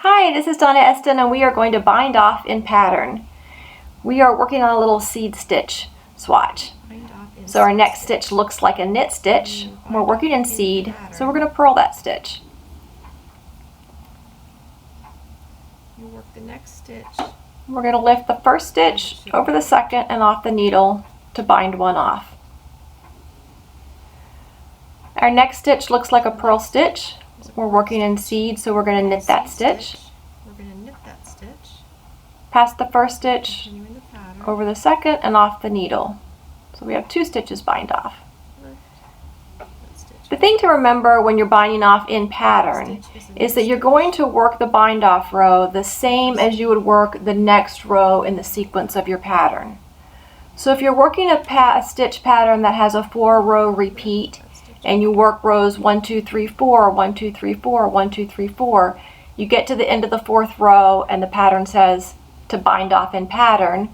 Hi, this is Donna Eston and we are going to bind off in pattern. We are working on a little seed stitch swatch. So our next stitch looks like a knit stitch. We're working in seed, so we're going to purl that stitch. You work the next stitch. We're going to lift the first stitch over the second and off the needle to bind one off. Our next stitch looks like a purl stitch. We're working in seed, so we're going to knit that stitch. We're going to knit that stitch. Past the first stitch, over the second, and off the needle. So we have 2 stitches bind off. The thing to remember when you're binding off in pattern is that you're going to work the bind off row the same as you would work the next row in the sequence of your pattern. So if you're working a stitch pattern that has a 4-row repeat, and you work rows 1, 2, 3, 4, 1, 2, 3, 4, 1, 2, 3, 4, you get to the end of the 4th row and the pattern says to bind off in pattern.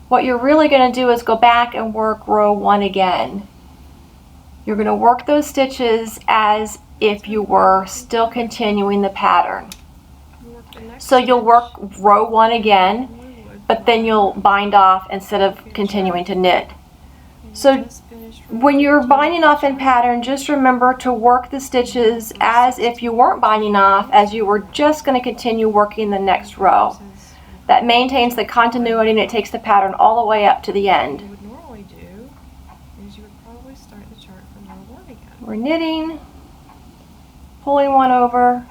What you're really going to do is go back and work row 1 again. You're going to work those stitches as if you were still continuing the pattern. So you'll work row 1 again, but then you'll bind off instead of continuing to knit. So when you're binding off in pattern, just remember to work the stitches as if you weren't binding off, as you were just going to continue working the next row. That maintains the continuity and it takes the pattern all the way up to the end. What you would normally do is you would probably start the chart from row 1 again. We're knitting, pulling one over,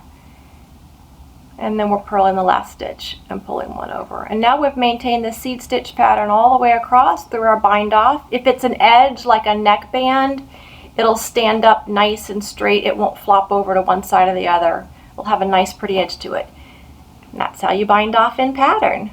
and then we're purling the last stitch and pulling one over. And now we've maintained the seed stitch pattern all the way across through our bind off. If it's an edge like a neckband, it'll stand up nice and straight. It won't flop over to one side or the other. It'll have a nice pretty edge to it. And that's how you bind off in pattern.